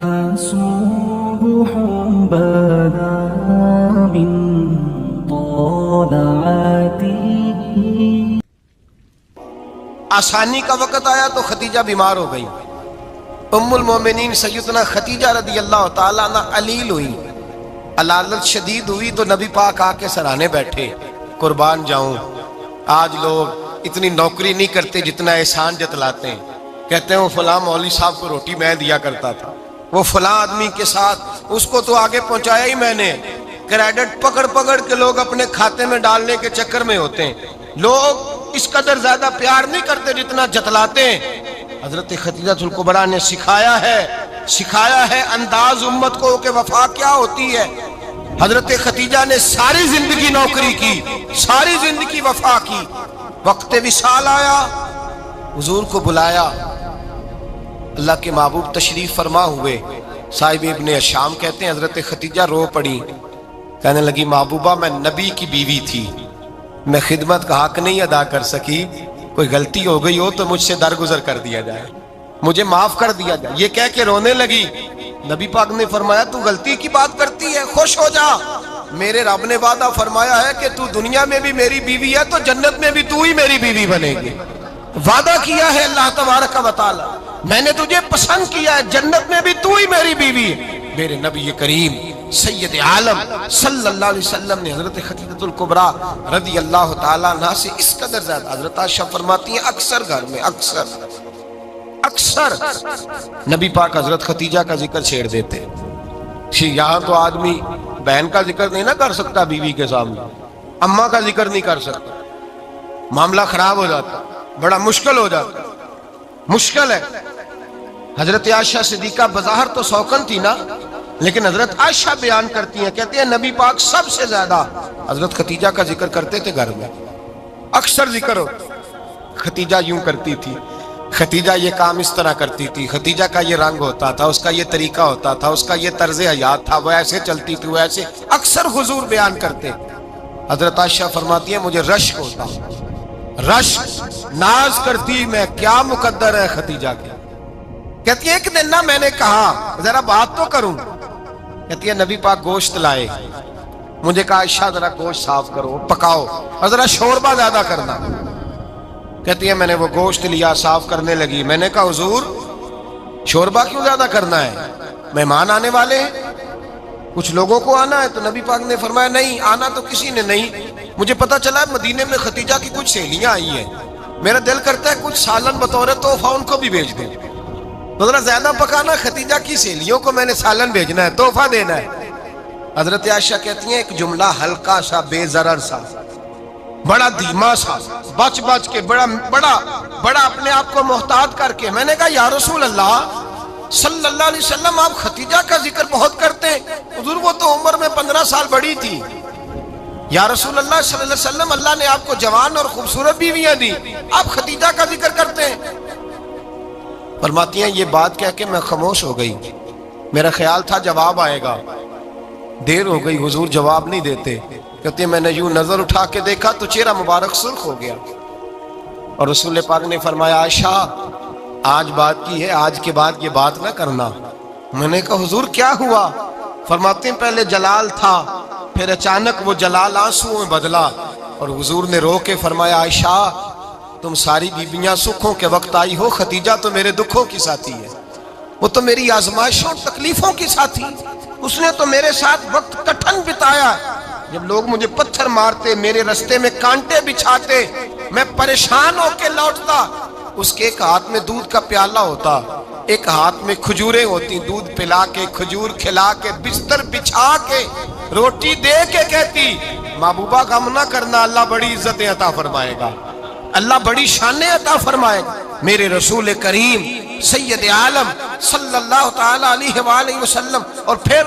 صبح بدا من طلعته. آسانی کا وقت آیا تو ختیجہ بیمار ہو گئی. ام المومنین سیدنا ختیجہ رضی اللہ تعالیٰ عنہ علیل ہوئی، علالت شدید ہوئی تو نبی پاک آ کے سرانے بیٹھے. قربان جاؤں، آج لوگ اتنی نوکری نہیں کرتے جتنا احسان جتلاتے ہیں. کہتے ہیں وہ فلاں مولوی صاحب کو روٹی میں دیا کرتا تھا، وہ فلاں آدمی کے ساتھ اس کو تو آگے پہنچایا ہی میں نے. کریڈٹ پکڑ پکڑ کے لوگ اپنے کھاتے میں ڈالنے کے چکر میں ہوتے ہیں. لوگ اس قدر زیادہ پیار نہیں کرتے جتنا جتلاتے ہیں. حضرت ختیجہ الکبریٰ نے سکھایا ہے انداز امت کو کہ وفا کیا ہوتی ہے. حضرت ختیجہ نے ساری زندگی نوکری کی، ساری زندگی وفا کی. وقت وصال آیا، حضور کو بلایا. اللہ کے محبوب تشریف فرما ہوئے. صاحب ابن الشام کہتے ہیں حضرت ختیجہ رو پڑی، کہنے لگی محبوبہ میں نبی کی بیوی تھی، میں خدمت کا حق نہیں ادا کر سکی، کوئی غلطی ہو گئی ہو تو مجھ سے درگزر کر دیا جائے، مجھے معاف کر دیا جائے. یہ کہہ کے رونے لگی. نبی پاک نے فرمایا تو غلطی کی بات کرتی ہے، خوش ہو جا، میرے رب نے وعدہ فرمایا ہے کہ تو دنیا میں بھی میری بیوی ہے تو جنت میں بھی تو ہی میری بیوی بنے گی. وعدہ کیا ہے اللہ تبارک و تعالی، میں نے تجھے پسند کیا ہے، جنت میں بھی تو ہی میری بیوی ہے. میرے نبی کریم سید عالم صلی اللہ علیہ وسلم نے حضرت ختیجہ الکبریٰ رضی اللہ تعالیٰ عنہ سے اس قدر زیادہ، حضرت عائشہ فرماتی ہیں اکثر گھر میں اکثر نبی پاک حضرت ختیجہ کا ذکر چھیڑ دیتے. یہاں تو آدمی بہن کا ذکر نہیں نہ کر سکتا بیوی کے سامنے، اماں کا ذکر نہیں کر سکتا، معاملہ خراب ہو جاتا، بڑا مشکل ہو جاتا، مشکل ہے. حضرت عائشہ صدیقہ بظاہر تو سوکن تھی نا، لیکن حضرت عائشہ بیان کرتی ہیں، کہتے ہیں نبی پاک سب سے زیادہ حضرت ختیجہ کا ذکر کرتے تھے گھر میں، اکثر ذکر ہو. ختیجہ یوں کرتی تھی، ختیجہ یہ کام اس طرح کرتی تھی، ختیجہ کا یہ رنگ ہوتا تھا، اس کا یہ طریقہ ہوتا تھا، اس کا یہ طرز حیات تھا، وہ ایسے چلتی تھی، وہ ایسے، اکثر حضور بیان کرتے. حضرت عائشہ فرماتی ہیں مجھے رشک ہوتا، رشک، ناز کرتی میں کیا مقدر ہے ختیجہ کے. کہتی ہے ایک دن نا میں نے کہا ذرا بات تو کروں، کہتی ہے نبی پاک گوشت لائے، مجھے کہا عائشہ ذرا گوشت صاف کرو، پکاؤ اور ذرا شوربہ زیادہ کرنا. کہتی ہے میں نے وہ گوشت لیا، صاف کرنے لگی. میں نے کہا حضور شوربہ کیوں زیادہ کرنا ہے، مہمان آنے والے ہیں، کچھ لوگوں کو آنا ہے. تو نبی پاک نے فرمایا نہیں، آنا تو کسی نے نہیں، مجھے پتا چلا ہے مدینے میں ختیجہ کی کچھ سہیلیاں آئی ہیں، میرا دل کرتا ہے کچھ سالن بطور تحفہ ان کو بھی بھیج دیں، تو ذرا زیادہ پکانا، ختیجہ کی سہیلیوں کو میں نے سالن بھیجنا ہے، تحفہ دینا ہے. حضرت عائشہ کہتی ہیں ایک جملہ ہلکا سا، بے ضرر سا، بڑا دھیما سا، بچ کے بڑا اپنے آپ کو محتاط کر کے. میں نے کہا یا رسول اللہ صلی اللہ علیہ وسلم آپ ختیجہ کا ذکر بہت کرتے ہیں، حضور وہ تو عمر میں 15 سال بڑی تھی. یا رسول اللہ صلی اللہ علیہ وسلم اللہ نے آپ کو جوان اور خوبصورت بیویاں دی، آپ ختیجہ کا ذکر کرتے ہیں. فرماتی ہیں یہ بات کہہ کے میں خاموش ہو گئی، میرا خیال تھا جواب آئے گا، دیر ہو گئی، حضور جواب نہیں دیتے. کہتے ہیں میں نے یوں نظر اٹھا کے دیکھا تو چہرہ مبارک سرخ ہو گیا، اور رسول پاک نے فرمایا عائشہ آج بات کی ہے، آج کے بعد یہ بات نہ کرنا. میں نے کہا حضور کیا ہوا؟ فرماتے ہیں پہلے جلال تھا، پھر اچانک وہ جلال آنسو میں بدلا، اور حضور نے رو کے فرمایا عائشہ تم ساری بیویاں سکھوں کے وقت آئی ہو، ختیجہ تو میرے دکھوں کی ساتھی ہے، وہ تو میری آزمائشوں تکلیفوں کی ساتھی، اس نے تو میرے ساتھ وقت کٹھن بتایا. جب لوگ مجھے پتھر مارتے، میرے رستے میں کانٹے بچھاتے، میں پریشان ہو کے لوٹتا، اس کے ایک ہاتھ میں دودھ کا پیالہ ہوتا، ایک ہاتھ میں کھجوریں ہوتی، دودھ پلا کے، کھجور کھلا کے، بستر بچھا کے، روٹی دے کے کہتی محبوبہ غم نہ کرنا، اللہ بڑی عزتیں عطا فرمائے گا، اللہ بڑی شانیں عطا فرمائے گا. میرے رسول کریم سید عالم صلی اللہ تعالی علیہ وآلہ وسلم. اور پھر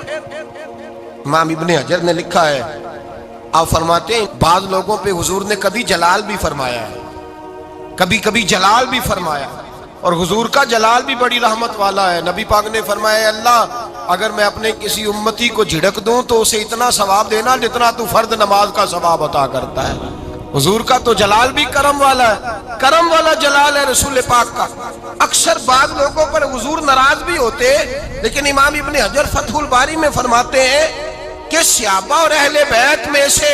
امام ابن حجر نے لکھا ہے، آپ فرماتے ہیں بعض لوگوں پہ حضور نے کبھی جلال بھی فرمایا ہے، کبھی جلال بھی فرمایا، اور حضور کا جلال بھی بڑی رحمت والا ہے. نبی پاک نے فرمایا اللہ اگر میں اپنے کسی امتی کو جھڑک دوں تو اسے اتنا ثواب دینا جتنا تو فرد نماز کا ثواب عطا کرتا ہے. حضور کا تو جلال بھی کرم والا ہے، کرم والا جلال ہے رسول پاک کا۔ اکثر بعض لوگوں پر حضور ناراض بھی ہوتے، لیکن امام ابن حجر فتح الباری میں فرماتے ہیں کہ صحابہ اور اہل بیت میں سے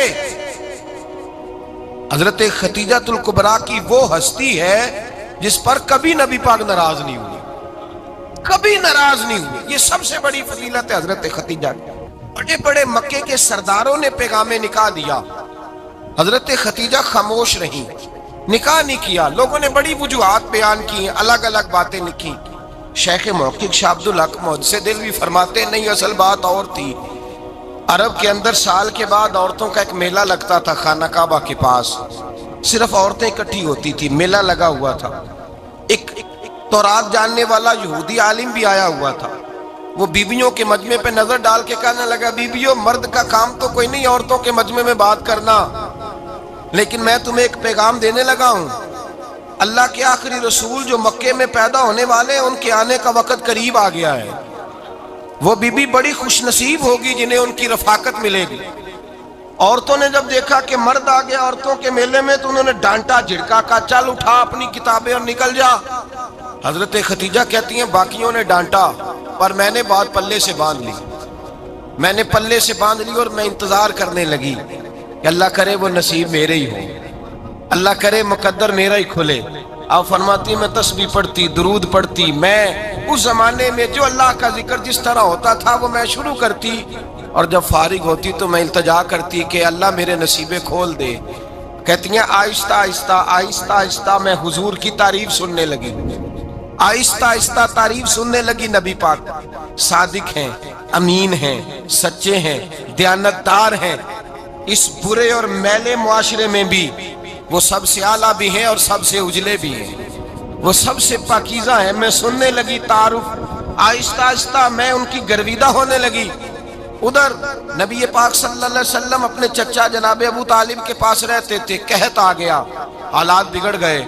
حضرت ختیجہ الکبریٰ کی وہ ہستی ہے جس پر کبھی نبی پاک ناراض نہیں ہوئے، کبھی ناراض نہیں ہوئے۔ یہ سب سے بڑی فضیلت ہے حضرت ختیجہ کی۔ بڑے بڑے مکے کے سرداروں نے پیغام نکاح دیا، حضرت ختیجہ خاموش رہیں، نکاح نہیں کیا۔ لوگوں نے بڑی وجوہات بیان کی، الگ الگ باتیں لکھی۔ شیخ محقق شاہ عبدالحق محدث دہلوی فرماتے نہیں، اصل بات اور تھی۔ عرب کے اندر سال کے بعد عورتوں کا ایک میلہ لگتا تھا خانہ کعبہ کے پاس، صرف عورتیں اکٹھی ہوتی تھی، میلہ لگا ہوا تھا۔ ایک تورات جاننے والا یہودی عالم بھی آیا ہوا تھا، وہ بیویوں کے مجمع پہ نظر ڈال کے کہنے لگا، بیویوں مرد کا کام تو کوئی نہیں عورتوں کے مجمع میں بات کرنا، لیکن میں تمہیں ایک پیغام دینے لگا ہوں۔ اللہ کے آخری رسول جو مکے میں پیدا ہونے والے ہیں، ان کے آنے کا وقت قریب آ گیا ہے۔ وہ بیوی بڑی خوش نصیب ہوگی جنہیں ان کی رفاقت ملے گی۔ عورتوں نے جب دیکھا کہ مرد آ گیا عورتوں کے میلے میں تو انہوں نے ڈانٹا جھڑکا، کہا چل اٹھا اپنی کتابیں اور نکل جا۔ حضرت ختیجہ کہتی ہیں باقیوں نے ڈانٹا پر میں نے بات پلے سے باندھ لی، میں نے پلے سے باندھ لی اور میں انتظار کرنے لگی کہ اللہ کرے وہ نصیب میرے ہی ہو، اللہ کرے مقدر میرا ہی کھلے۔ آپ فرماتی میں تسبیح پڑھتی، درود پڑھتی، میں اس زمانے میں جو اللہ کا ذکر جس طرح ہوتا تھا وہ میں شروع کرتی، اور جب فارغ ہوتی تو میں التجا کرتی کہ اللہ میرے نصیبے کھول دے۔ کہتی ہیں آہستہ آہستہ آہستہ آہستہ میں حضور کی تعریف سننے لگی، آہستہ آہستہ تعریف سننے لگی۔ نبی پاک صادق ہیں، امین ہیں، سچے ہیں، دیانتدار ہیں، اس برے اور میلے معاشرے میں بھی وہ سب سے اعلیٰ بھی ہیں اور سب سے اجلے بھی ہیں، وہ سب سے پاکیزہ ہیں۔ میں سننے لگی تعارف، آہستہ آہستہ میں ان کی گرویدہ ہونے لگی۔ ادھر نبی پاک صلی اللہ علیہ وسلم اپنے چچا جناب ابو طالب کے پاس رہتے تھے، قحط آ گیا، حالات بگڑ گئے۔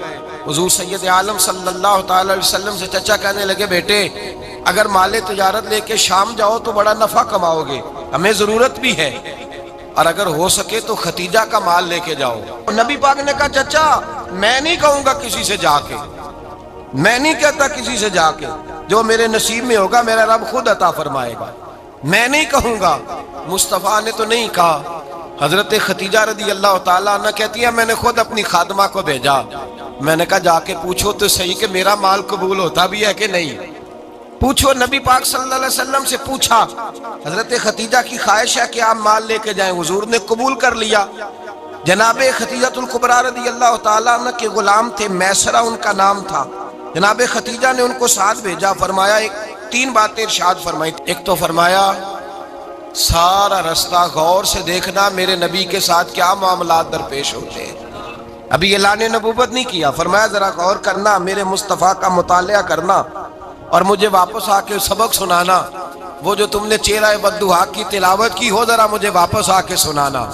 حضور سید عالم صلی اللہ تعالی علیہ وسلم سے چچا کہنے لگے بیٹے اگر مال تجارت لے کے شام جاؤ تو بڑا نفع کماؤ گے، ہمیں ضرورت بھی ہے، اور اگر ہو سکے تو ختیجہ کا مال لے کے جاؤ۔ نبی پاک نے کہا چچا میں نہیں کہوں گا کسی سے جا کے، میں نہیں کہتا کسی سے جا کے، جو میرے نصیب میں ہوگا میرا رب خود عطا فرمائے گا، میں نہیں کہوں گا۔ مصطفیٰ نے تو نہیں کہا۔ حضرت ختیجہ رضی اللہ تعالیٰ عنہ کہتی ہے میں نے خود اپنی خادمہ کو بھیجا، میں نے کہا جا کے پوچھو تو صحیح کہ میرا مال قبول ہوتا بھی ہے کہ نہیں، پوچھو۔ نبی پاک صلی اللہ علیہ وسلم سے پوچھا، حضرت ختیجہ کی خواہش ہے کہ آپ مال لے کے جائیں، حضور نے قبول کر لیا۔ جناب ختیجہ الکبریٰ رضی اللہ تعالیٰ عنہ کے غلام تھے، میسرہ ان کا نام تھا۔ جناب ختیجہ نے ان کو ساتھ بھیجا، فرمایا تین باتیں ارشاد فرمائی۔ ایک تو فرمایا سارا رستہ غور سے دیکھنا میرے نبی کے ساتھ کیا معاملات درپیش ہوتے ہیں، ابھی اعلان نبوت نہیں کیا، فرمایا ذرا غور کرنا، میرے مصطفیٰ کا مطالعہ کرنا اور مجھے واپس آ کے سبق سنانا، وہ جو تم نے چہرہ بددعا کی تلاوت کی ہو ذرا مجھے واپس آ کے سنانا۔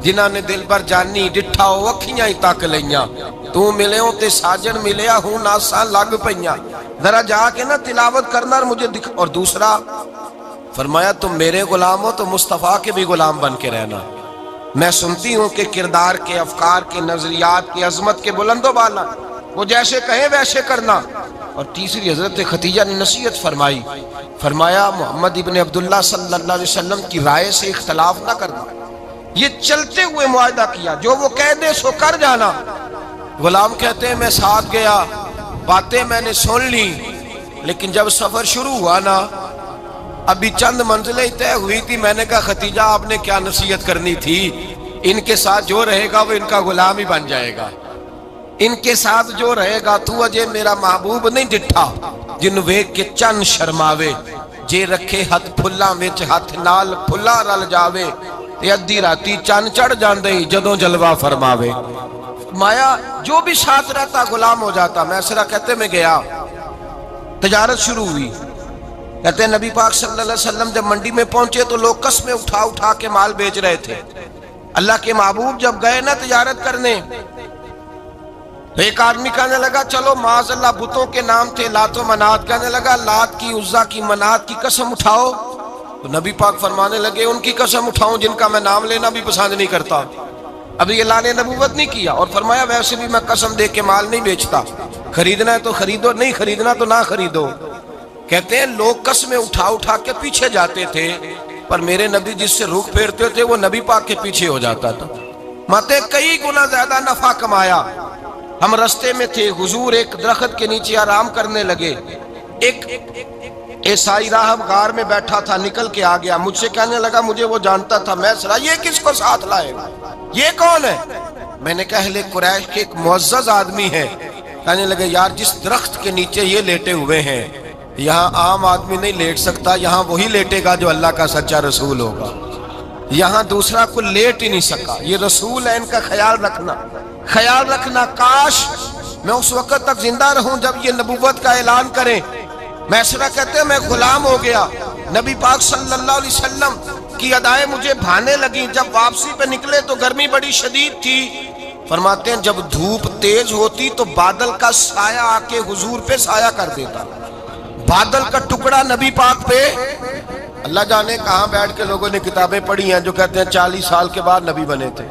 جنہاں نے دل بر جانی ڈٹھا ہو اکھیاں ہی تک لیاں، تو ملے ہوں تے ساجن ملیا ہوں ناساں لگ پئیاں، ذرا جا کے نا تلاوت کرنا اور مجھے دکھ۔ اور دوسرا فرمایا تم میرے غلام ہو تو مصطفیٰ کے بھی غلام بن کے رہنا، میں سنتی ہوں کہ کردار کے، افکار کے، نظریات کی، عظمت کے بلند و بالا، وہ جیسے کہیں ویسے کرنا۔ اور تیسری حضرت ختیجہ نے نصیحت فرمائی، فرمایا محمد ابن عبداللہ صلی اللہ علیہ وسلم کی رائے سے اختلاف نہ کرنا، یہ چلتے ہوئے معاہدہ کیا، جو وہ کہہ دے سو کر جانا۔ غلام کہتے ہیں میں ساتھ گیا، باتیں میں نے سن لی، لیکن جب سفر شروع ہوا نا ابھی چند منزلیں طے ہوئی تھی، میں نے کہا ختیجہ آپ نے کیا نصیحت کرنی تھی، ان کے ساتھ جو رہے گا وہ ان کا غلام ہی بن جائے گا، ان کے ساتھ جو رہے گا تو اجے میرا محبوب نہیں ڈٹھا جن ویکھ کے چن شرماوے، جے رکھے ہاتھ پھلاں وچ ہاتھ نال پھلا رل جاوے، تے ادھی راتی چن چڑھ جاندے جدوں جلوہ فرماوے۔ مایا جو بھی ساتھ رہتا غلام ہو جاتا۔ میسرہ کہتے میں گیا، تجارت شروع ہوئی، کہتے ہیں نبی پاک صلی اللہ علیہ وسلم جب منڈی میں پہنچے تو لوگ قسمیں اٹھا اٹھا کے مال بیچ رہے تھے۔ اللہ کے محبوب جب گئے نا تجارت کرنے تو ایک آدمی کہنے لگا چلو معاذ اللہ بتوں کے نام تھے لات و منات، کہنے لگا لات کی، عزا کی، منات کی قسم اٹھاؤ، تو نبی پاک فرمانے لگے ان کی قسم اٹھاؤں جن کا میں نام لینا بھی پسند نہیں کرتا۔ ابھی اعلان نبوت نہیں کیا، اور فرمایا ویسے بھی میں قسم دے کے مال نہیں بیچتا، خریدنا ہے تو خریدو، نہیں خریدنا تو نہ خریدو۔ کہتے ہیں لوگ قسمیں اٹھا اٹھا کے پیچھے جاتے تھے، پر میرے نبی جس سے رخ پھیرتے تھے وہ نبی پاک کے پیچھے ہو جاتا تھا۔ ماتے کئی گنا زیادہ نفع کمایا۔ ہم رستے میں تھے، حضور ایک درخت کے نیچے آرام کرنے لگے، ایک عیسائی راہب غار میں بیٹھا تھا، نکل کے آ گیا، مجھ سے کہنے لگا مجھے وہ جانتا تھا، میں سنا یہ کس کو ساتھ لائے گا، یہ کون ہے؟ میں نے کہا اہل قریش کے ایک معزز آدمی ہے۔ کہنے لگے یار جس درخت کے نیچے یہ لیٹے ہوئے ہیں یہاں عام آدمی نہیں لیٹ سکتا، یہاں وہی لیٹے گا جو اللہ کا سچا رسول ہوگا، یہاں دوسرا کوئی لیٹ ہی نہیں سکا، یہ رسول ہے، ان کا خیال رکھنا۔ کاش میں اس وقت تک زندہ رہوں جب یہ نبوت کا اعلان کریں۔ میسرہ کہتے ہیں میں غلام ہو گیا، نبی پاک صلی اللہ علیہ وسلم کی ادائیں مجھے بھانے لگیں۔ جب واپسی پہ نکلے تو گرمی بڑی شدید تھی، فرماتے ہیں جب دھوپ تیز ہوتی تو بادل کا سایہ آ کے حضور پہ سایہ کر دیتا، بادل کا ٹکڑا نبی پاک پہ۔ اللہ جانے کہاں بیٹھ کے لوگوں نے کتابیں پڑھی ہیں جو کہتے ہیں 40 سال کے بعد نبی بنے تھے،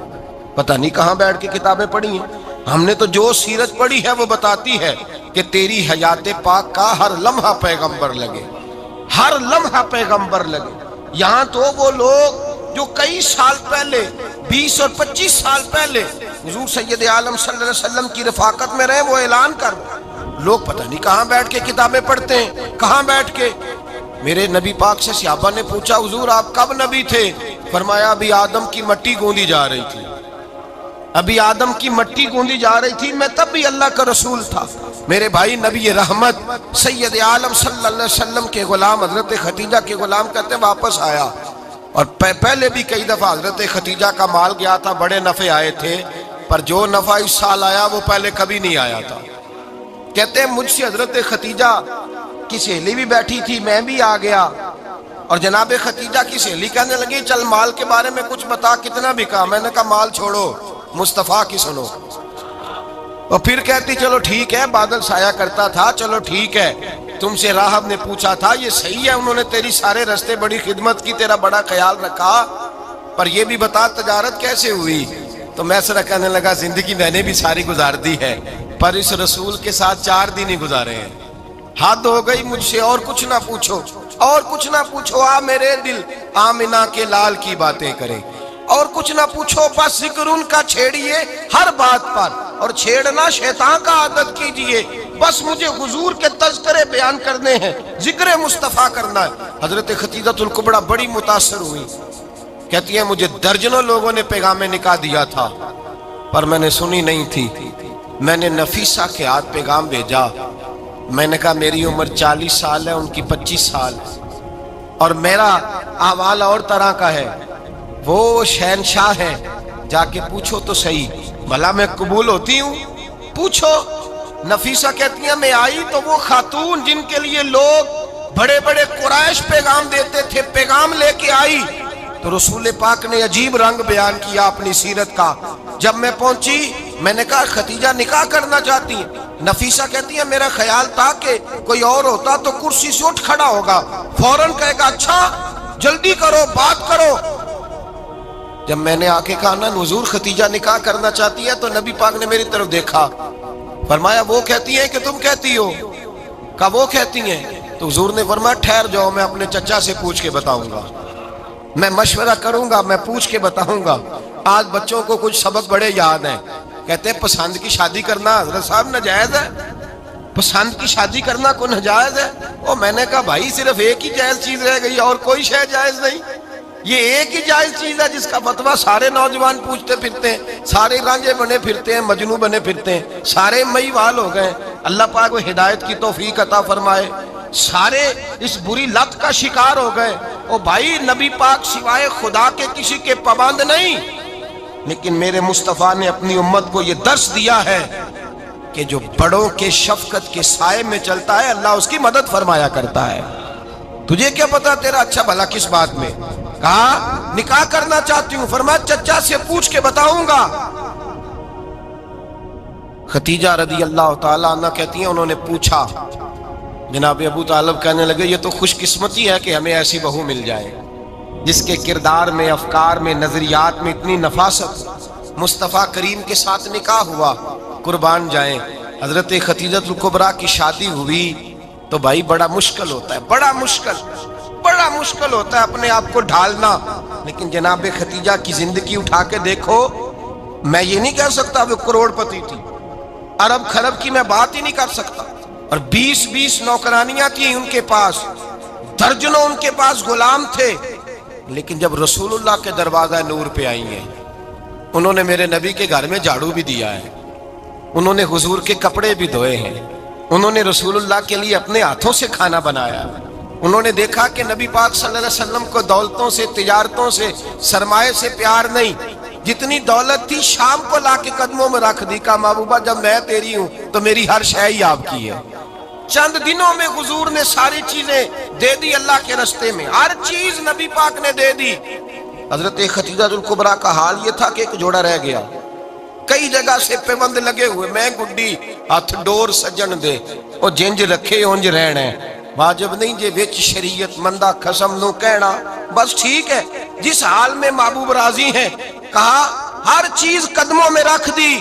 پتہ نہیں کہاں بیٹھ کے کتابیں پڑھی ہیں۔ ہم نے تو جو سیرت پڑھی ہے وہ بتاتی ہے کہ تیری حیات پاک کا ہر لمحہ پیغمبر لگے، ہر لمحہ پیغمبر لگے۔ یہاں تو وہ لوگ جو کئی سال پہلے 20 اور 25 سال پہلے حضور سید عالم صلی اللہ علیہ وسلم کی رفاقت میں رہے، وہ اعلان کر لوگ پتہ نہیں کہاں بیٹھ کے کتابیں پڑھتے ہیں، کہاں بیٹھ کے۔ میرے نبی پاک سے صحابہ نے پوچھا حضور آپ کب نبی تھے؟ فرمایا ابھی آدم کی مٹی گوندی جا رہی تھی، ابھی آدم کی مٹی گوندی جا رہی تھی، میں تب بھی اللہ کا رسول تھا۔ میرے بھائی نبی رحمت سید عالم صلی اللہ علیہ وسلم کے غلام حضرت خدیجہ کے غلام کہتے ہیں واپس آیا، اور پہلے بھی کئی دفعہ حضرت خدیجہ کا مال گیا تھا، بڑے نفع آئے تھے، پر جو نفع اس سال آیا وہ پہلے کبھی نہیں آیا تھا۔ کہتے ہیں مجھ سے حضرت خدیجہ کی سہیلی بھی بیٹھی تھی، میں بھی آ گیا، اور جناب خدیجہ کی سہیلی کہنے لگی چل مال کے بارے میں کچھ بتا، کتنا بکا؟ میں نے کہا مال چھوڑو، مصطفیٰ کی سنو۔ اور پھر کہتی چلو ٹھیک ہے، بادل سایہ کرتا تھا، چلو ٹھیک ہے، تم سے راہب نے پوچھا تھا یہ صحیح ہے، انہوں نے تیری سارے رستے بڑی خدمت کی، تیرا بڑا خیال رکھا، پر یہ بھی بتا تجارت کیسے ہوئی؟ تو میں سر کہنے لگا زندگی میں نے بھی ساری گزار دی ہے، پر اس رسول کے ساتھ 4 دن ہی گزارے ہیں، حد ہو گئی مجھ سے، اور کچھ نہ پوچھو، اور کچھ نہ پوچھو، آ میرے دل آمنہ کے لال کی باتیں کریں، اور کچھ نہ پوچھو، بس ذکر ان کا چھیڑیے ہر بات پر، اور چھیڑنا شیطان کا عادت کیجئے، بس مجھے حضور کے تذکرے بیان کرنے ہیں، ذکر مصطفیٰ کرنا ہے۔ حضرت خدیجہ الکبریٰ بڑی متاثر ہوئی، کہتی ہیں مجھے درجنوں لوگوں نے پیغام نکاح دیا تھا، پر میں نے سنی نہیں تھی، میں نے نفیسہ کے ہاتھ پیغام بھیجا، میں نے کہا میری عمر 40 سال ہے، ان کی 25 سال ہے، اور میرا احوال اور طرح کا ہے، وہ شہنشاہ ہے، جا کے پوچھو تو صحیح، بھلا میں قبول ہوتی ہوں؟ پوچھو۔ نفیسہ کہتی ہیں میں آئی تو وہ خاتون جن کے لیے لوگ بڑے بڑے قریش پیغام دیتے تھے، پیغام لے کے آئی، تو رسول پاک نے عجیب رنگ بیان کیا اپنی سیرت کا۔ جب میں پہنچی میں نے کہا خدیجہ نکاح کرنا چاہتی ہیں؟ نفیسہ کہتی ہے میرا خیال تھا کہ کوئی اور ہوتا تو کرسی سے اٹھ کھڑا ہوگا، فوراً کہے گا اچھا جلدی کرو بات کرو۔ جب میں نے آ کے کہا نا حضور خدیجہ نکاح کرنا چاہتی ہے، تو نبی پاک نے میری طرف دیکھا، فرمایا وہ کہتی ہیں کہ تم کہتی ہو؟ کہا وہ کہتی ہیں، تو حضور نے فرمایا ٹھہر جاؤ، میں اپنے چچا سے پوچھ کے بتاؤں گا، میں مشورہ کروں گا، میں پوچھ کے بتاؤں گا۔ آج بچوں کو کچھ سبق بڑے یاد ہیں، کہتے ہیں پسند کی شادی کرنا حضرت صاحب ناجائز ہے، پسند کی شادی کرنا کوئی ناجائز ہے؟ اور میں نے کہا بھائی صرف ایک ہی جائز چیز رہ گئی اور کوئی شے جائز نہیں، یہ ایک ہی جائز چیز ہے جس کا فتویٰ سارے نوجوان پوچھتے پھرتے ہیں، سارے رانجے بنے پھرتے ہیں، مجنوں بنے پھرتے ہیں، سارے مئی وال ہو گئے۔ اللہ پاک وہ ہدایت کی توفیق عطا فرمائے، سارے اس بری لت کا شکار ہو گئے۔ او بھائی نبی پاک سوائے خدا کے کسی کے پابند نہیں، لیکن میرے مصطفیٰ نے اپنی امت کو یہ درس دیا ہے کہ جو بڑوں کے شفقت کے سائے میں چلتا ہے اللہ اس کی مدد فرمایا کرتا ہے۔ تجھے کیا پتا تیرا اچھا بھلا کس بات میں؟ کہا نکاح کرنا چاہتی ہوں، فرمایا چچا سے پوچھ کے بتاؤں گا۔ خدیجہ رضی اللہ تعالیٰ عنہ کہتی ہیں انہوں نے پوچھا، جناب ابو طالب کہنے لگے یہ تو خوش قسمتی ہے کہ ہمیں ایسی بہو مل جائے جس کے کردار میں، افکار میں، نظریات میں اتنی نفاست، مصطفیٰ کریم کے ساتھ نکاح ہوا، قربان جائیں حضرت خدیجہ کبریٰ کی شادی ہوئی تو بھائی بڑا مشکل ہوتا ہے، بڑا مشکل ہوتا ہے اپنے آپ کو ڈھالنا. لیکن جناب خدیجہ کی زندگی اٹھا کے دیکھو، میں یہ نہیں کہہ سکتا وہ کروڑ پتی تھی، ارب خرب کی میں بات ہی نہیں کر سکتا، اور 20 نوکرانیاں تھیں ان کے پاس، درجنوں ان کے پاس غلام تھے. لیکن جب رسول اللہ کے دروازہ نور پہ آئی ہیں، انہوں نے میرے نبی کے گھر میں جھاڑو بھی دیا ہے، انہوں نے حضور کے کپڑے بھی دھوئے ہیں، انہوں نے رسول اللہ کے لیے اپنے ہاتھوں سے کھانا بنایا، انہوں نے دیکھا کہ نبی پاک صلی اللہ علیہ وسلم کو دولتوں سے، تجارتوں سے، سرمایہ سے پیار نہیں، جتنی دولت تھی شام کو لا کے قدموں میں رکھ دی، کہا محبوبہ جب میں تیری ہوں تو میری ہر شے ہی آپ کی ہے. چند دنوں میں حضور نے ساری چیزیں دے دی اللہ کے رستے میں، ہر چیز نبی پاک نے دے دی. حضرت خدیجہ کبریٰ کا حال یہ تھا کہ ایک جوڑا رہ گیا، کئی جگہ سے پیوند لگے ہوئے، میں گڈی ہاتھ ڈور سجن دے او جنج رکھے اونج رہنا ہے، واجب نہیں جے وچ شریعت مندہ قسم نو کہنا، بس ٹھیک ہے جس حال میں محبوب راضی ہیں. کہا ہر چیز قدموں میں رکھ دی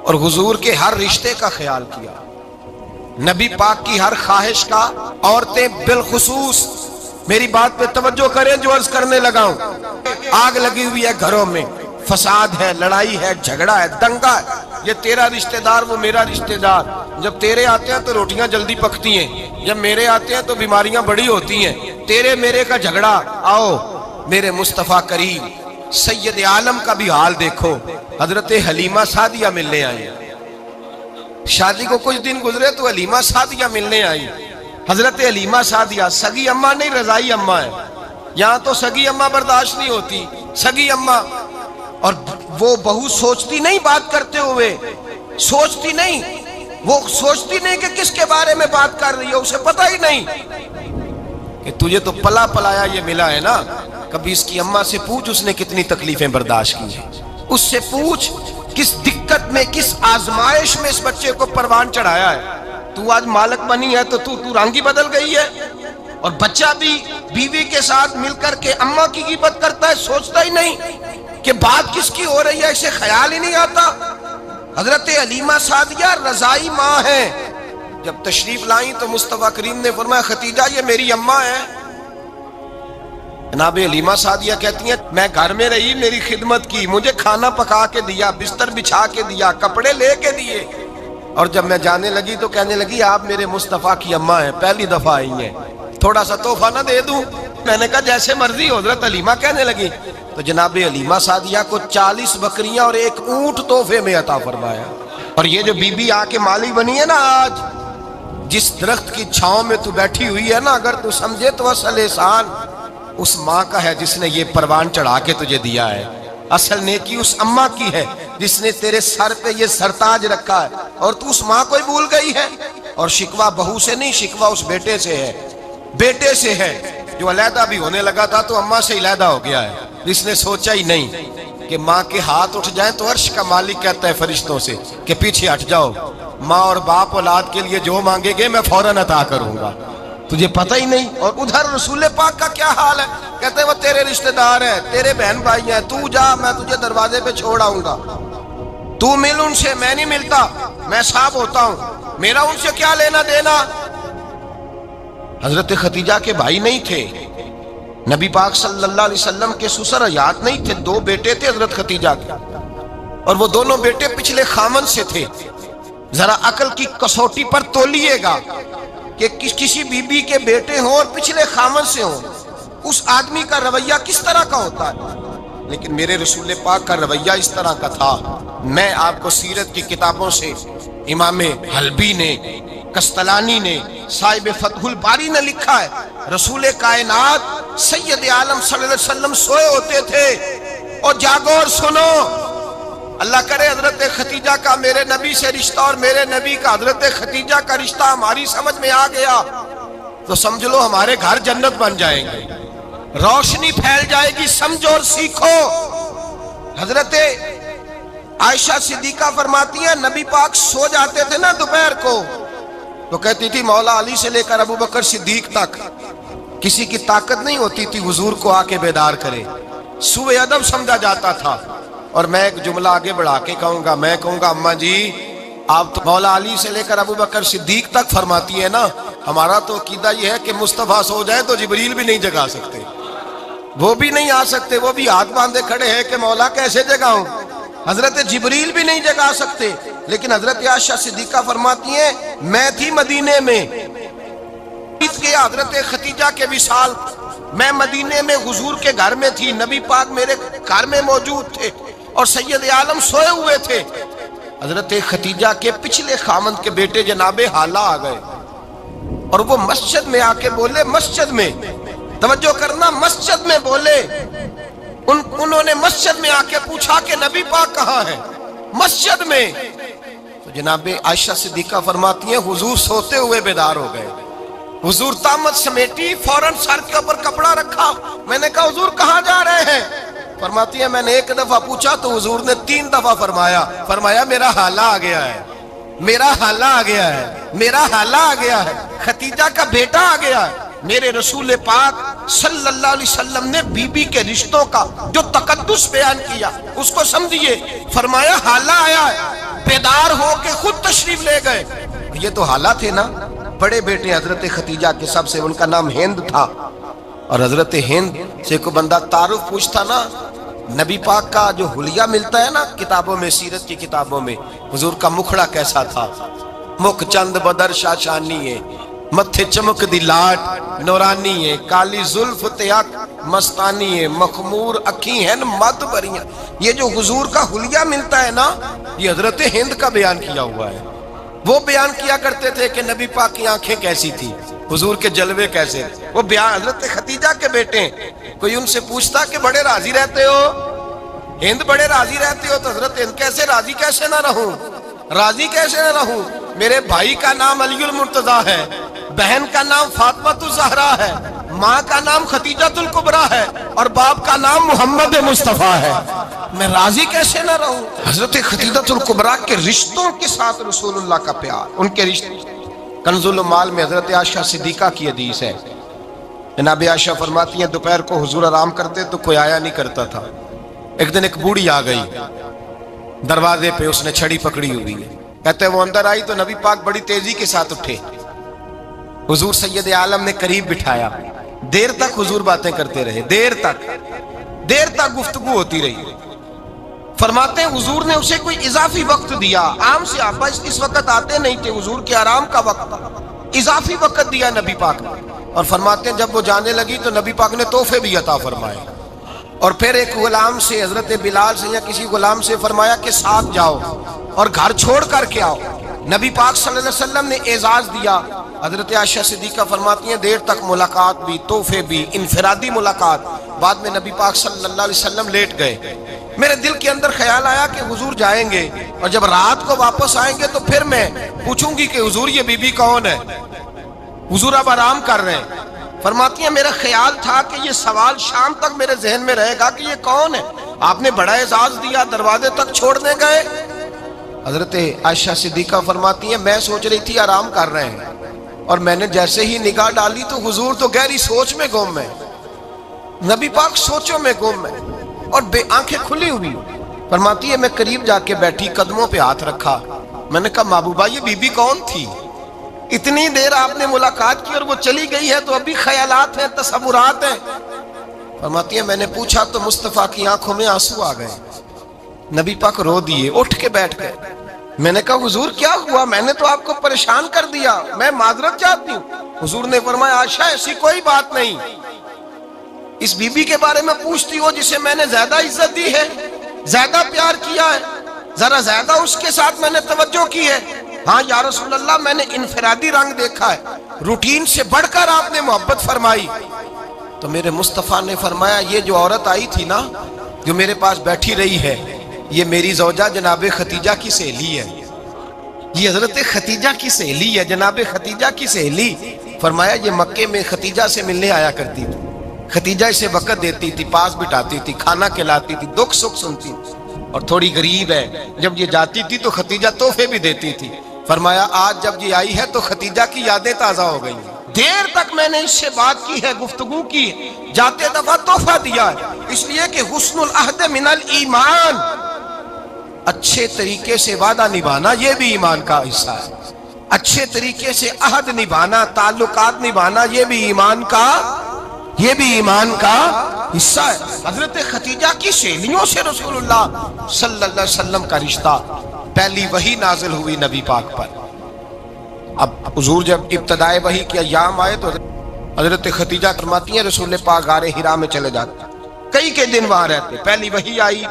اور حضور کے ہر رشتے کا خیال کیا، نبی پاک کی ہر خواہش کا. عورتیں بالخصوص میری بات پہ توجہ کریں جو عرض کرنے لگا ہوں. آگ لگی ہوئی ہے گھروں میں، فساد ہے، لڑائی ہے، جھگڑا ہے، دنگا ہے، یہ تیرا رشتہ دار وہ میرا رشتہ دار، جب تیرے آتے ہیں تو روٹیاں جلدی پکتی ہیں، جب میرے آتے ہیں تو بیماریاں بڑی ہوتی ہیں، تیرے میرے کا جھگڑا. آؤ میرے مصطفیٰ کریم سید عالم کا بھی حال دیکھو. حضرت حلیمہ سعدیہ ملنے آئی، شادی کو کچھ دن گزرے تو حلیمہ سعدیہ ملنے آئی. حضرت حلیمہ سعدیہ سگی اماں نہیں، رضائی اماں ہے. یہاں تو سگی اماں برداشت نہیں ہوتی، سگی اماں، اور وہ بہو سوچتی نہیں بات کرتے ہوئے، سوچتی نہیں، وہ سوچتی نہیں کہ کس کے بارے میں بات کر رہی ہے، اسے پتہ ہی نہیں کہ تجھے تو پلا پلایا یہ ملا ہے نا. کبھی اس کی اماں سے پوچھ اس نے کتنی تکلیفیں برداشت کی ہیں، اس سے پوچھ کس دقت میں، کس آزمائش میں اس بچے کو پروان چڑھایا ہے. تو آج مالک بنی ہے تو تو رنگ ہی بدل گئی ہے، اور بچہ بھی بیوی کے ساتھ مل کر کے اماں کی غیبت کرتا ہے، سوچتا ہی نہیں کہ بات کس کی ہو رہی ہے، اسے خیال ہی نہیں آتا. حضرت حلیمہ سعدیہ رضائی ماں ہیں، جب تشریف لائیں تو مصطفیٰ کریم نے فرمایا خدیجہ یہ میری اماں ہے. جناب حلیمہ سعدیہ کہتی ہیں میں گھر میں رہی، میری خدمت کی، مجھے کھانا پکا کے دیا، بستر بچھا کے دیا، کپڑے لے کے دیے، اور جب میں جانے لگی تو کہنے لگی آپ میرے مصطفیٰ کی اماں ہیں، پہلی دفعہ آئی ہیں، تھوڑا سا تحفہ نہ دے دوں؟ میں نے کہا جیسے مرضی. حضرت حلیمہ کہنے لگی تو جناب حلیمہ سعدیہ کو 40 بکریاں اور 1 اونٹ تحفے میں عطا فرمایا. اور یہ جو بی بی آ کے مالی بنی ہے نا، آج جس درخت کی چھاؤں میں تو بیٹھی ہوئی ہے نا، اگر تو سمجھے تو اصل احسان اس ماں کا ہے جس نے یہ پروان چڑھا کے تجھے دیا ہے. اصل نیکی اس اماں کی ہے جس نے تیرے سر پہ یہ سرتاج رکھا ہے، اور تو اس ماں کو ہی بھول گئی ہے. اور شکوہ بہو سے نہیں، شکوہ اس بیٹے سے ہے، بیٹے سے ہے جو علیحدہ بھی ہونے لگا تھا تو اماں سے علیحدہ ہو گیا ہے. جس نے سوچا ہی نہیں کہ ماں کے ہاتھ اٹھ جائیں تو عرش کا مالک کہتا ہے فرشتوں سے کہ پیچھے ہٹ جاؤ، ماں اور باپ اولاد کے لیے جو مانگے گے میں فوراً عطا کروں گا. تجھے پتہ ہی نہیں. اور ادھر رسول پاک کا کیا حال ہے، کہتے ہیں وہ تیرے رشتہ دار ہیں، تیرے بہن بھائی ہیں، تو جا میں تجھے دروازے پہ چھوڑ آؤں گا، تو مل ان سے، میں نہیں ملتا، میں صاحب ہوتا ہوں، میرا ان سے کیا لینا دینا. حضرت خدیجہ کے بھائی نہیں تھے، نبی پاک صلی اللہ علیہ وسلم کے سسر حیات نہیں تھے، 2 بیٹے تھے حضرت خدیجہ کے، اور وہ دونوں بیٹے پچھلے خامن سے تھے. ذرا عقل کی کسوٹی پر تولیے گا کہ کسی بی بی کے بیٹے ہوں اور پچھلے خامن سے ہوں، اس آدمی کا رویہ کس طرح کا ہوتا ہے. لیکن میرے رسول پاک کا رویہ اس طرح کا تھا. میں آپ کو سیرت کی کتابوں سے امام حلبی نے، کستلانی نے، صاحب فتح الباری نے لکھا ہے رسول کائنات سید عالم صلی اللہ علیہ وسلم سوئے ہوتے تھے. اور جاگو اور سنو، اللہ کرے حضرت خدیجہ کا میرے نبی سے رشتہ اور میرے نبی کا حضرت خدیجہ کا رشتہ ہماری سمجھ میں آ گیا تو سمجھ لو ہمارے گھر جنت بن جائیں گے، روشنی پھیل جائے گی. سمجھو اور سیکھو. حضرت عائشہ صدیقہ فرماتی ہیں نبی پاک سو جاتے تھے نا دوپہر کو تو کہتی تھی مولا علی سے لے کر ابو بکر صدیق تک کسی کی طاقت نہیں ہوتی تھی حضور کو آ کے بیدار کرے. سوء ادب سمجھا جاتا تھا. اور میں ایک جملہ آگے بڑھا کے کہوں گا, میں کہوں گا اماں جی آپ تو مولا علی سے لے کر ابو بکر صدیق تک فرماتی ہے نا, ہمارا تو عقیدہ یہ ہے کہ مصطفیٰ سو جائے تو جبریل بھی نہیں جگا سکتے, وہ بھی نہیں آ سکتے, وہ بھی ہاتھ باندھے کھڑے ہیں کہ مولا کیسے جگاؤں. حضرت جبریل بھی نہیں جگا سکتے. لیکن حضرت عائشہ صدیقہ فرماتی ہیں میں تھی مدینے میں, حضرت ختیجہ کے وصال, میں مدینے میں حضور کے گھر میں تھی, نبی پاک میرے گھر میں موجود تھے اور سید عالم سوئے ہوئے تھے. حضرت ختیجہ کے پچھلے خامند کے بیٹے جناب حالہ آ گئے اور وہ مسجد میں آ کے بولے, مسجد میں توجہ کرنا, مسجد میں بولے, انہوں نے مسجد میں آ کے پوچھا کہ نبی پاک کہاں ہے, مسجد میں. تو جناب عائشہ صدیقہ فرماتی ہیں حضور سوتے ہوئے بیدار ہو گئے. حضور طامت سمیٹی, فوراً سر کے اوپر کپڑا رکھا. میں نے کہا حضور کہاں جا رہے ہیں؟ فرماتی ہے میں نے ایک دفعہ پوچھا تو حضور نے 3 دفعہ فرمایا میرا حالہ آ گیا ہے, میرا حالہ آ گیا ہے, میرا حالہ آ گیا ہے, ختیجہ کا بیٹا آ گیا ہے. میرے رسول پاک صلی اللہ علیہ وسلم نے بی بی کے رشتوں کا جو تقدس بیان کیا اس کو سمجھیے. فرمایا حالہ آیا ہے, بیدار ہو کے خود تشریف لے گئے. یہ تو حالہ تھے نا, بڑے بیٹے حضرت ختیجہ کے سب سے, ان کا نام ہند تھا. اور حضرت ہند سے کوئی بندہ تعارف پوچھتا نا, نبی پاک کا جو حلیہ ملتا ہے نا کتابوں میں, سیرت کی کتابوں میں, حضور کا مکھڑا کیسا تھا, مکھ چند بدر شاشانی ہے, متھے چمک دی لاٹ نورانی ہے, کالی زلف تیاک مستانی ہے, مخمور اکھی ہیں مد بریاں. یہ جو حضور کا حلیہ ملتا ہے نا, یہ حضرت ہند کا بیان کیا ہوا ہے. وہ بیان کیا کرتے تھے کہ نبی پاک کی آنکھیں کیسی تھی, حضور کے جلوے کیسے. وہ بیان حضرت ختیجہ کے بیٹے ہیں. کوئی ان سے پوچھتا کہ بڑے راضی رہتے ہو, ہند بڑے راضی رہتے ہو, تو حضرت ہند کیسے راضی کیسے نہ رہوں, راضی کیسے نہ رہوں. میرے بھائی کا نام علی المرتضیٰ ہے, بہن کا نام فاطمہ الزہرا ہے, ماں کا نام ختیجہ الکبریٰ ہے, اور باپ کا نام محمد مصطفیٰ ہے, میں راضی کیسے نہ رہوں. حضرت ختیجہ الکبریٰ کے رشتوں کے ساتھ رسول اللہ کا پیار, ان کے رشتے. کنز المال میں حضرت عائشہ صدیقہ کی حدیث ہے, جناب عائشہ فرماتی ہیں دوپہر کو حضور آرام کرتے تو کوئی آیا نہیں کرتا تھا. ایک دن ایک بوڑھی آ گئی دروازے پہ, اس نے چھڑی پکڑی ہوئی ہے. کہتے وہ اندر آئی تو نبی پاک بڑی تیزی کے ساتھ اٹھے, حضور سید عالم نے قریب بٹھایا, دیر تک حضور باتیں کرتے رہے, دیر تک گفتگو ہوتی رہی. فرماتے ہیں حضور نے اسے کوئی اضافی وقت دیا, عام صحابہ اس وقت آتے نہیں تھے, حضور کے آرام کا وقت, اضافی وقت دیا نبی پاک نے. اور فرماتے ہیں جب وہ جانے لگی تو نبی پاک نے تحفے بھی عطا فرمائے. اور پھر ایک غلام سے, حضرت بلال سے یا کسی غلام سے فرمایا کہ ساتھ جاؤ اور گھر چھوڑ کر کے آؤ. نبی پاک صلی اللہ علیہ وسلم نے اعزاز دیا. حضرت عائشہ صدیقہ فرماتی ہیں دیر تک ملاقات بھی, تحفے بھی, انفرادی ملاقات. بعد میں نبی پاک صلی اللہ علیہ وسلم لیٹ گئے. میرے دل کے اندر خیال آیا کہ حضور جائیں گے اور جب رات کو واپس آئیں گے تو پھر میں پوچھوں گی کہ حضور یہ بی بی کون ہے, حضور اب آرام کر رہے ہیں. فرماتی ہیں میرا خیال تھا کہ یہ سوال شام تک میرے ذہن میں رہے گا کہ یہ کون ہے, آپ نے بڑا اعزاز دیا, دروازے تک چھوڑنے گئے. حضرت عائشہ صدیقہ فرماتی ہیں میں سوچ رہی تھی آرام کر رہے ہیں, اور میں نے جیسے ہی نگاہ ڈالی تو حضور تو گہری سوچ میں گم ہے, نبی پاک سوچوں میں گم ہے اور بے آنکھیں کھلی ہوئی. فرماتی ہے میں قریب جا کے بیٹھی, قدموں پہ ہاتھ رکھا. میں نے کہا محبوبہ یہ بی بی کون تھی, اتنی دیر آپ نے ملاقات کی اور وہ چلی گئی ہے تو ابھی خیالات ہیں, تصورات ہیں. فرماتی ہے میں نے پوچھا تو مصطفیٰ کی آنکھوں میں آنسو آ گئے. نبی پاک رو دیے, اٹھ کے بیٹھ گئے. میں نے کہا حضور کیا ہوا, میں نے تو آپ کو پریشان کر دیا, میں معذرت چاہتی ہوں. حضور نے فرمایا عائشہ ایسی کوئی بات نہیں, اس بی بی کے بارے میں پوچھتی ہو جسے میں نے زیادہ عزت دی ہے, زیادہ پیار کیا ہے, ذرا زیادہ اس کے ساتھ میں نے توجہ کی ہے. ہاں یا رسول اللہ میں نے انفرادی رنگ دیکھا ہے, روٹین سے بڑھ کر آپ نے محبت فرمائی. تو میرے مصطفیٰ نے فرمایا یہ جو عورت آئی تھی نا, جو میرے پاس بیٹھی رہی ہے, یہ میری زوجہ جناب ختیجہ کی سہیلی ہے, یہ حضرت ختیجہ کی سہیلی ہے, جناب ختیجہ کی سہیلی. فرمایا یہ مکے میں ختیجہ سے ملنے آیا کرتی تھی, ختیجہ اسے وقت دیتی تھی, پاس بٹھاتی تھی, کھانا کھلاتی تھی, دکھ سکھ سنتی تھی, اور تھوڑی غریب ہے, جب یہ جاتی تھی تو ختیجہ تحفے بھی دیتی تھی. فرمایا آج جب یہ آئی ہے تو ختیجہ کی یادیں تازہ ہو گئی ہیں. دیر تک میں نے اس سے بات کی ہے، گفتگو کی ہے، جاتے دفعہ تحفہ دیا ہے، اس لیے کہ حسن العہد من الایمان، اچھے طریقے سے وعدہ نبھانا یہ بھی ایمان کا حصہ ہے، اچھے طریقے سے عہد نبھانا، تعلقات نبھانا یہ بھی ایمان کا حصہ ہے۔ حضرت خدیجہ کی سہیلیوں سے رسول اللہ صلی اللہ علیہ وسلم کا رشتہ، پہلی وحی نازل ہوئی نبی پاک پر۔ اب حضور جب ابتدائے وحی کے ایام آئے تو حضرت خدیجہ فرماتی ہیں رسول پاک غار حرا میں چلے جاتے، کئی کے دن وہاں رہتے، پہلی وحی آئی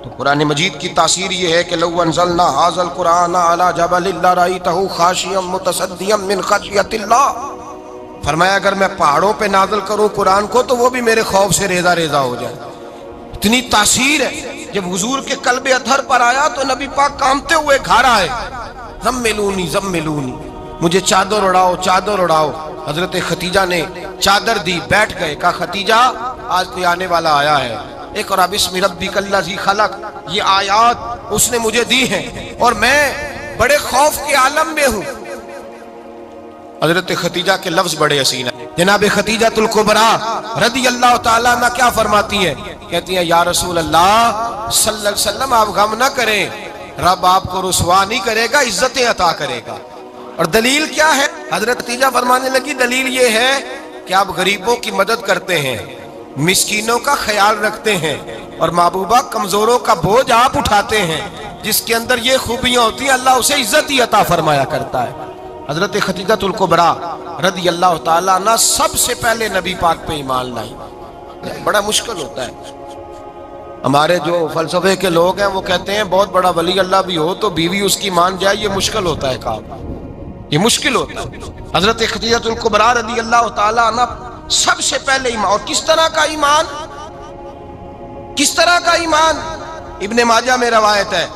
تو قرآن مجید کی تاثیر یہ ہے کہ لو انزلنا ھذا القرآن علی جبل لرأیتہ خاشعا متصدعا من خشیۃ اللہ، فرمایا اگر میں پہاڑوں پہ نازل کروں قرآن کو تو وہ بھی میرے خوف سے ریزہ ریزہ ہو جائے، اتنی تاثیر ہے۔ جب حضور کے قلب اطہر پر آیا تو نبی پاک کانپتے ہوئے گھر آئے، زملونی زملونی، مجھے چادر اڑاؤ چادر اڑاؤ۔ حضرت خدیجہ نے چادر دی، بیٹھ گئے، کہا خدیجہ آج کوئی آنے والا آیا ہے، اقرأ بسم ربک الذی خلق، یہ آیات اس نے مجھے دی ہیں اور میں بڑے خوف کے عالم میں ہوں۔ حضرت خدیجہ کے لفظ بڑے حسین ہیں۔ جناب خدیجہ الکبریٰ رضی اللہ تعالیٰ عنہ کیا فرماتی ہیں؟ کہتی ہیں یا رسول اللہ صلی اللہ علیہ وسلم آپ غم نہ کریں، رب آپ کو رسوا نہیں کرے گا، عزتیں عطا کرے گا۔ اور دلیل کیا ہے؟ حضرت خدیجہ فرمانے لگی دلیل یہ ہے کہ آپ غریبوں کی مدد کرتے ہیں، مسکینوں کا خیال رکھتے ہیں، اور محبوبہ کمزوروں کا بوجھ آپ اٹھاتے ہیں، جس کے اندر یہ خوبیاں ہوتی ہیں اللہ اسے عزت ہی عطا فرمایا کرتا ہے۔ حضرت خدیجہ الکبریٰ رضی اللہ تعالیٰ عنہ سب سے پہلے نبی پاک پہ ایمان لائی۔ بڑا مشکل ہوتا ہے، ہمارے جو فلسفے کے لوگ ہیں وہ کہتے ہیں بہت بڑا ولی اللہ بھی ہو تو بیوی اس کی مان جائے، یہ مشکل ہوتا ہے کام، یہ مشکل ہوتا ہے۔ حضرت خدیجہ الکبریٰ رضی اللہ تعالیٰ عنہ سب سے پہلے ایمان، اور کس طرح کا ایمان؟ کس طرح کا ایمان؟ ابن ماجہ میں روایت ہے،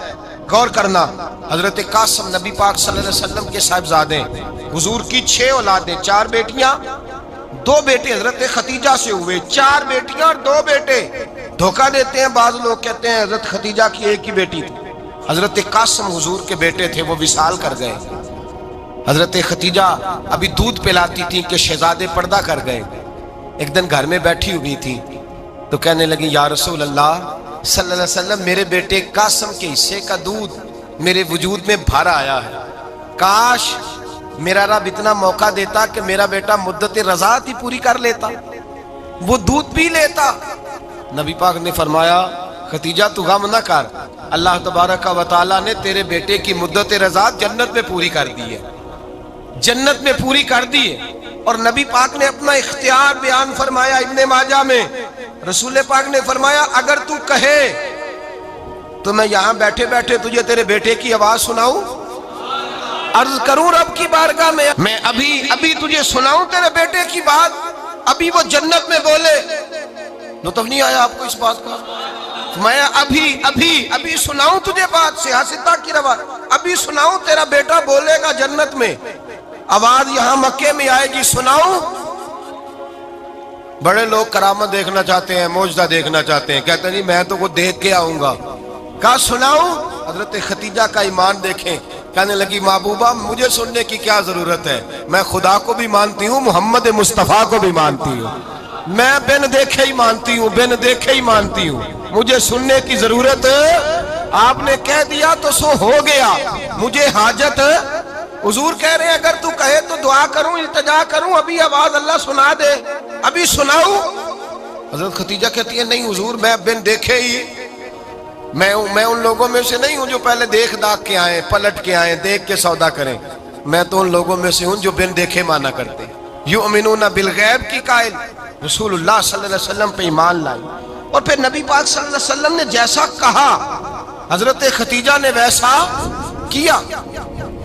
غور کرنا، حضرت قاسم نبی پاک صلی اللہ علیہ وسلم کے صاحبزادے، حضور کی 6 اولادیں، 4 بیٹیاں 2 بیٹے حضرت خدیجہ سے ہوئے، 4 بیٹیاں اور 2 بیٹے۔ دھوکہ دیتے ہیں بعض لوگ، کہتے ہیں حضرت خدیجہ کی ایک ہی بیٹی تھی، حضرت قاسم حضور کے بیٹے تھے، وہ وصال کر گئے۔ حضرت خدیجہ ابھی دودھ پلاتی تھی کہ شہزادے پردہ کر گئے۔ ایک دن گھر میں بیٹھی ہوئی تھی تو کہنے لگی یا رسول اللہ صلی اللہ علیہ وسلم میرے بیٹے قاسم کے حصے کا دودھ میرے وجود میں بھر آیا ہے، کاش میرا رب اتنا موقع دیتا کہ میرا بیٹا مدت رضاعت ہی پوری کر لیتا، وہ دودھ پی لیتا۔ نبی پاک نے فرمایا خدیجہ تو غم نہ کر، اللہ تبارک و تعالیٰ نے تیرے بیٹے کی مدت رضاعت جنت میں پوری کر دی ہے، جنت میں پوری کر دی ہے۔ اور نبی پاک نے اپنا اختیار بیان فرمایا ابن ماجہ میں، رسول پاک نے فرمایا اگر تو کہے تو میں یہاں بیٹھے بیٹھے تجھے تیرے بیٹے کی آواز سناؤں، عرض کروں رب کی بارگاہ میں ابھی تجھے سناؤں تیرے بیٹے کی بات، ابھی وہ جنت میں بولے۔ لطف نہیں آیا آپ کو اس بات کا؟ میں ابھی سناؤں تجھے بات، سیاستہ کی روایت، ابھی سناؤں تیرا بیٹا بولے گا جنت میں، آواز یہاں مکے میں آئے گی، سناؤں؟ بڑے لوگ کرامت دیکھنا چاہتے ہیں، معجزہ دیکھنا چاہتے ہیں، کہتے ہیں جی میں تو وہ دیکھ کے آؤں گا، کہا سناؤں؟ حضرت خدیجہ کا ایمان دیکھیں، کہنے لگی محبوبہ مجھے سننے کی کیا ضرورت ہے، میں خدا کو بھی مانتی ہوں، محمد مصطفیٰ کو بھی مانتی ہوں، میں بن دیکھے ہی مانتی ہوں، بن دیکھے ہی مانتی ہوں، مجھے سننے کی ضرورت آپ نے کہہ دیا تو سو ہو گیا، مجھے حاجت۔ حضور کہہ رہے ہیں اگر تو کہے تو دعا کروں، التجا کروں، ابھی آواز اللہ سنا دے، ابھی سناؤں؟ حضرت خدیجہ کہتی ہے نہیں حضور میں بن دیکھے ہی، میں ان لوگوں میں سے نہیں ہوں جو پہلے دیکھ داکھ کے آئیں، پلٹ کے آئیں، دیکھ کے سودا کریں، میں تو ان لوگوں میں سے ہوں جو بن دیکھے مانا کرتے ہیں۔ یؤمنون بالغیب کی قائل رسول اللہ صلی اللہ علیہ وسلم پہ ایمان لائی، اور پھر نبی پاک صلی اللہ علیہ وسلم نے جیسا کہا حضرت خدیجہ نے ویسا کیا۔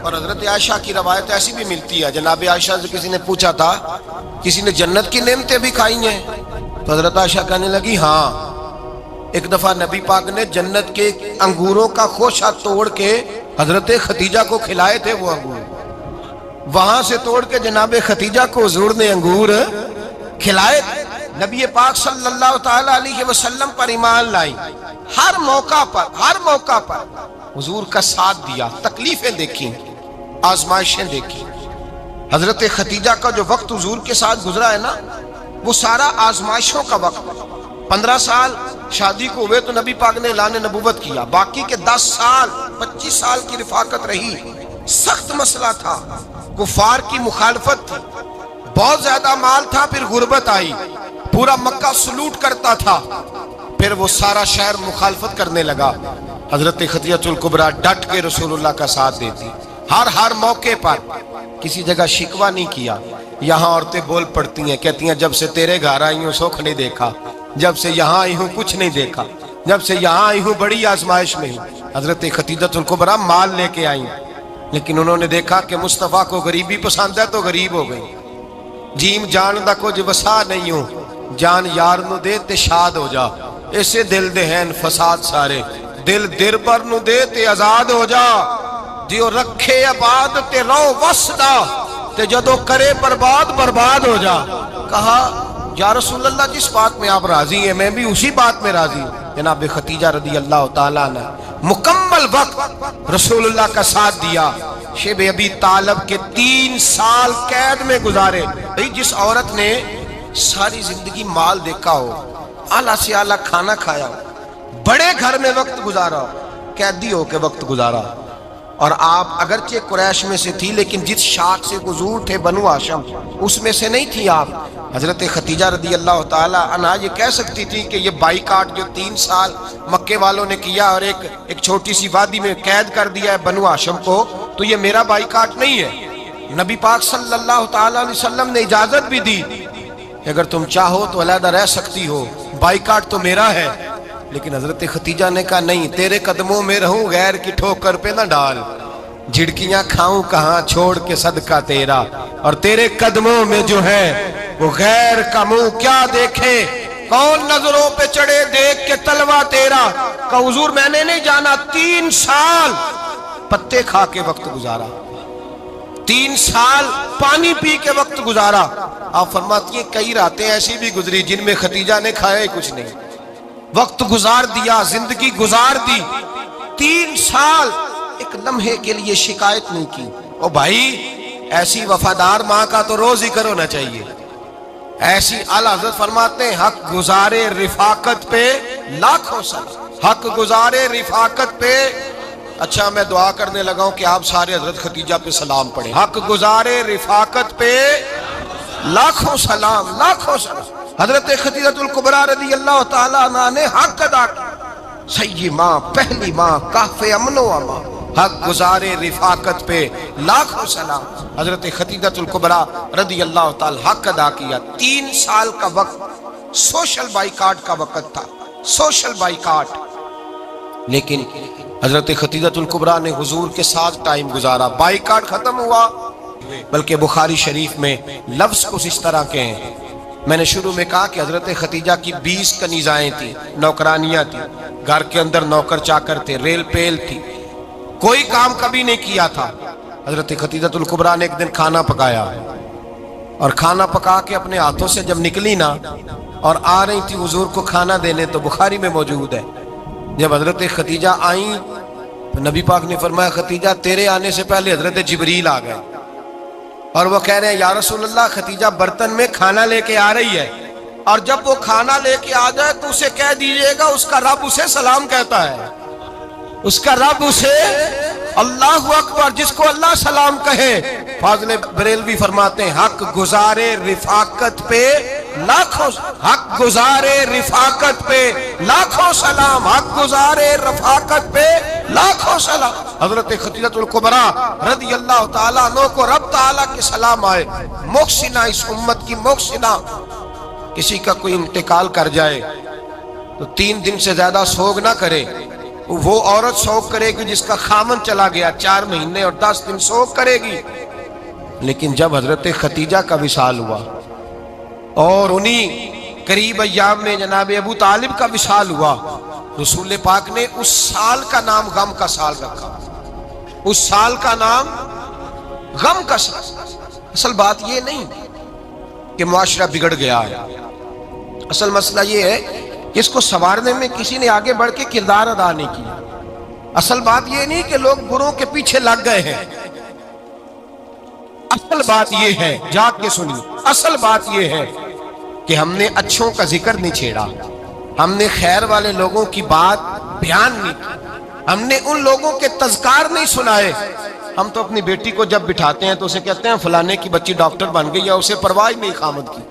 اور حضرت عائشہ کی روایت ایسی بھی ملتی ہے، جناب عائشہ سے کسی نے پوچھا تھا کسی نے جنت کی نعمتیں بھی کھائی ہیں؟ تو حضرت عائشہ کہنے لگی ہاں، ایک دفعہ نبی پاک نے جنت کے انگوروں کا خوشہ توڑ کے حضرت خدیجہ کو کھلائے تھے، وہ انگور وہاں سے توڑ کے جناب خدیجہ کو حضور نے انگور کھلائے۔ نبی پاک صلی اللہ تعالی علیہ وسلم پر ایمان لائی، ہر موقع پر حضور کا ساتھ دیا، تکلیفیں دیکھی، آزمائشیں دیکھی، حضرت خدیجہ کا جو وقت حضور کے ساتھ گزرا ہے نا، وہ سارا آزمائشوں کا وقت۔ 15 سال شادی کو ہوئے تو نبی پاک نے اعلان نبوت کیا، باقی کے 10 سال 25 سال کی رفاقت رہی۔ سخت مسئلہ تھا، کفار کی مخالفت تھی، بہت زیادہ مال تھا، پھر غربت آئی، پورا مکہ سلوٹ کرتا تھا، پھر وہ سارا شہر مخالفت کرنے لگا۔ حضرت خدیجہ الکبریٰ ڈٹ کے رسول اللہ کا ساتھ دیتی، ہر موقع پر کسی جگہ شکوہ نہیں کیا۔ یہاں عورتیں بول پڑتی ہیں، کہتی ہیں جب سے تیرے گھر آئی ہوں سکھ نہیں دیکھا، جب سے یہاں آئی ہوں کچھ نہیں دیکھا، جب سے یہاں آئی ہوں بڑی آزمائش میں ہوں۔ حضرت خدیجہ الکبریٰ مال لے کے آئیں، لیکن انہوں نے دیکھا کہ مصطفیٰ کو غریبی پسند ہے تو غریب ہو گئی۔ جیم جان دا کچھ وسا نہیں ہوں، جان یار نو دے تے شاد ہو جا، ایسے دل دے ہیں فساد سارے، دل در پر نو دے تے آزاد ہو جا، دیو رکھے آباد تے رو وسدا تے جدو کرے برباد ہو جا۔ کہا یا رسول اللہ جس بات میں آپ راضی ہیں میں بھی اسی بات میں راضی ہوں۔ جناب خدیجہ رضی اللہ تعالیٰ نے مکمل وقت رسول اللہ کا ساتھ دیا۔ شیب ابی طالب کے 3 سال قید میں گزارے۔ جس عورت نے ساری زندگی مال دیکھا ہو، اعلیٰ سے اعلیٰ کھانا کھایا ہو، بڑے گھر میں وقت گزارا ہو، قیدی ہو کے وقت گزارا، اور آپ اگرچہ قریش میں سے تھی لیکن جس شاخ سے حضور تھے بنو ہاشم اس میں سے نہیں تھی آپ۔ حضرت خدیجہ رضی اللہ تعالی عنہا یہ کہہ سکتی تھی کہ یہ بائیکاٹ جو 3 سال مکے والوں نے کیا اور ایک چھوٹی سی وادی میں قید کر دیا ہے بنو ہاشم کو، تو یہ میرا بائیکاٹ نہیں ہے۔ نبی پاک صلی اللہ تعالی علیہ وسلم نے اجازت بھی دی کہ اگر تم چاہو تو علیحدہ رہ سکتی ہو، بائیکاٹ تو میرا ہے۔ لیکن حضرت خدیجہ نے کہا نہیں، تیرے قدموں میں رہوں غیر کی ٹھوکر پہ نہ ڈال، جھڑکیاں کھاؤں کہاں چھوڑ کے صدقہ تیرا، اور تیرے قدموں میں جو ہے وہ غیر کا منہ کیا دیکھے، کون نظروں پہ چڑھے دیکھ کے تلوا تیرا۔ کہ حضور میں نے نہیں جانا، 3 سال پتے کھا کے وقت گزارا، 3 سال پانی پی کے وقت گزارا۔ آپ فرماتی ہیں کئی راتیں ایسی بھی گزری جن میں خدیجہ نے کھایا ہی کچھ نہیں، وقت گزار دیا، زندگی گزار دی۔ 3 سال ایک لمحے کے لیے شکایت نہیں کی۔ او بھائی ایسی وفادار ماں کا تو روز ذکر ہونا چاہیے۔ ایسی اعلیٰ حضرت فرماتے ہیں حق گزارے رفاقت پہ لاکھوں سلام، حق گزارے رفاقت پہ۔ اچھا میں دعا کرنے لگا ہوں کہ آپ سارے حضرت خدیجہ پہ سلام پڑھیں۔ حق گزارے رفاقت پہ لاکھوں سلام، لاکھوں سلام۔ حضرت خدیجہ الکبریٰ رضی اللہ تعالیٰ عنہ نے حق ادا کیا، سیدی ماں، پہلی ماں، کہف امن و امان، حق گزارے رفاقت پہ لاکھوں سلام۔ حضرت خدیجہ الکبریٰ رضی اللہ تعالیٰ حق ادا کیا۔ 3 سال کا وقت سوشل بائیکاٹ کا وقت تھا، سوشل بائیکاٹ، لیکن حضرت خدیجہ الکبریٰ نے حضور کے ساتھ ٹائم گزارا۔ بائیکاٹ ختم ہوا، بلکہ بخاری شریف میں لفظ کچھ اس طرح کے ہیں۔ میں نے شروع میں کہا کہ حضرت خدیجہ کی 20 کنیزائیں تھیں، نوکرانیاں تھیں، گھر کے اندر نوکر چاکر تھے، ریل پیل تھی، کوئی کام کبھی نہیں کیا تھا۔ حضرت خدیجہ الکبریٰ نے ایک دن کھانا پکایا، اور کھانا پکا کے اپنے ہاتھوں سے جب نکلی نا اور آ رہی تھی حضور کو کھانا دینے، تو بخاری میں موجود ہے جب حضرت خدیجہ آئیں تو نبی پاک نے فرمایا خدیجہ تیرے آنے سے پہلے حضرت جبریل آ گئے، اور وہ کہہ رہے ہیں یا رسول اللہ خدیجہ برتن میں کھانا لے کے آ رہی ہے، اور جب وہ کھانا لے کے آ جائے تو اسے کہہ دیجئے گا اس کا رب اسے سلام کہتا ہے، اس کا رب اسے اللہ اکبر، جس کو اللہ سلام کہے۔ فاضل بریلوی فرماتے ہیں حق گزارے رفاقت پہ لاکھوں، حق گزارے رفاقت پہ لاکھوں سلام، حق گزارے رفاقت پہ لاکھوں سلام۔ حضرت خدیجہ الکبریٰ رضی اللہ تعالیٰ عنہ کو رب تعالیٰ کے سلام آئے، محسنہ، اس امت کی محسنہ۔ کسی کا کوئی انتقال کر جائے تو 3 دن سے زیادہ سوگ نہ کرے، وہ عورت سوگ کرے گی جس کا خامن چلا گیا، 4 مہینے اور 10 دن سوگ کرے گی۔ لیکن جب حضرت خدیجہ کا وصال ہوا اور انہی قریب ایام میں جناب ابو طالب کا وصال ہوا، رسول پاک نے اس سال کا نام غم کا سال رکھا، اس سال کا نام غم کا سال۔ اصل بات یہ نہیں کہ معاشرہ بگڑ گیا ہے، اصل مسئلہ یہ ہے کہ اس کو سنوارنے میں کسی نے آگے بڑھ کے کردار ادا نہیں کیا۔ اصل بات یہ نہیں کہ لوگ بروں کے پیچھے لگ گئے ہیں، اصل بات یہ ہے، جاگ کے سنیے، اصل بات یہ ہے کہ ہم نے اچھوں کا ذکر نہیں چھیڑا، ہم نے خیر والے لوگوں کی بات بیان نہیں کی، ہم نے ان لوگوں کے تذکار نہیں سنائے۔ ہم تو اپنی بیٹی کو جب بٹھاتے ہیں تو اسے کہتے ہیں فلانے کی بچی ڈاکٹر بن گئی ہے، اسے پرواہ نہیں خامد کی،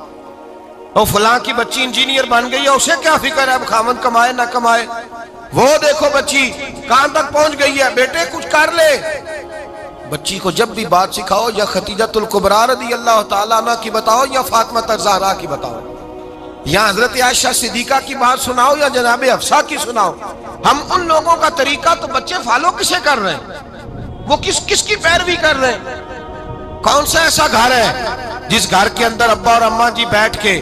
اور فلاں کی بچی انجینئر بن گئی ہے، اسے کیا فکر ہے اب خامد کمائے نہ کمائے، وہ دیکھو بچی کہاں تک پہنچ گئی ہے، بیٹے کچھ کر لے۔ بچی کو جب بھی بات سکھاؤ یا خدیجۃ الکبریٰ رضی اللہ تعالیٰ عنہ کی بتاؤ یا فاطمہ الزہرا کی بتاؤ، یا حضرت عائشہ صدیقہ کی بات سناؤ یا جناب حفصہ کی سناؤ۔ ہم ان لوگوں کا طریقہ تو بچے فالو کسے کر رہے ہیں، وہ کس کی پیروی کر رہے ہیں؟ کون سا ایسا گھر ہے جس گھر کے اندر ابا اور اماں جی بیٹھ کے،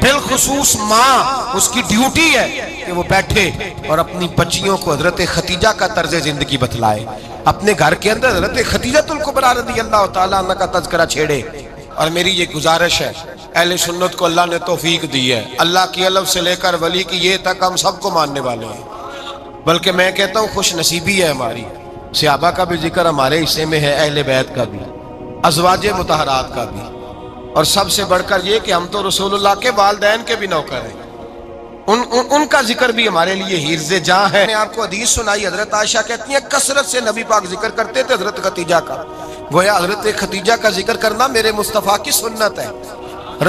بالخصوص ماں اس کی ڈیوٹی ہے کہ وہ بیٹھے اور اپنی بچیوں کو حضرت خدیجہ کا طرز زندگی بتلائے، اپنے گھر کے اندر حضرت خدیجۃ الکبریٰ رضی اللہ تعالیٰ عنہ کا تذکرہ چھیڑے۔ اور میری یہ گزارش ہے، اہل سنت کو اللہ نے توفیق دی ہے، اللہ کی الف سے لے کر ولی کی یہ تک ہم سب کو ماننے والے ہیں، بلکہ میں کہتا ہوں خوش نصیبی ہے ہماری، صحابہ کا بھی ذکر ہمارے حصے میں ہے، اہل بیت کا بھی، ازواج مطہرات کا بھی، اور سب سے بڑھ کر یہ کہ ہم تو رسول اللہ کے والدین کے بھی نوکر ہیں، ان کا ذکر بھی ہمارے لیے حرز جاں ہے۔ میں نے آپ کو حدیث سنائی، حضرت عائشہ کہتی ہیں کثرت سے نبی پاک ذکر کرتے تھے حضرت خدیجہ کا، گویا حضرت خدیجہ کا ذکر کرنا میرے مصطفیٰ کی سنت ہے،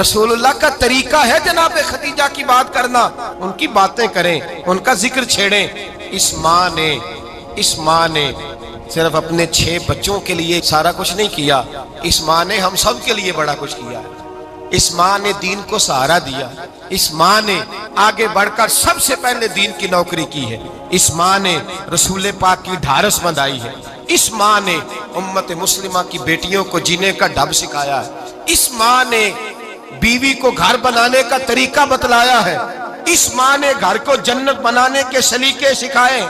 رسول اللہ کا طریقہ ہے جناب خدیجہ کی بات کرنا، ان کی باتیں کریں، ان کا ذکر چھیڑیں۔ اس ماں نے صرف اپنے 6 بچوں کے لیے سارا کچھ نہیں کیا، اس ماں نے ہم سب کے لیے بڑا کچھ کیا، اس ماں نے دین کو سہارا دیا، اس ماں نے آگے بڑھ کر سب سے پہلے دین کی نوکری کی ہے، اس ماں نے رسول پاک کی ڈھارس بندھائی ہے، اس ماں نے امت مسلمہ کی بیٹیوں کو جینے کا ڈھب سکھایا ہے، اس ماں نے بیوی کو گھر بنانے کا طریقہ بتلایا ہے، اس ماں نے گھر کو جنت بنانے کے سلیقے سکھائے،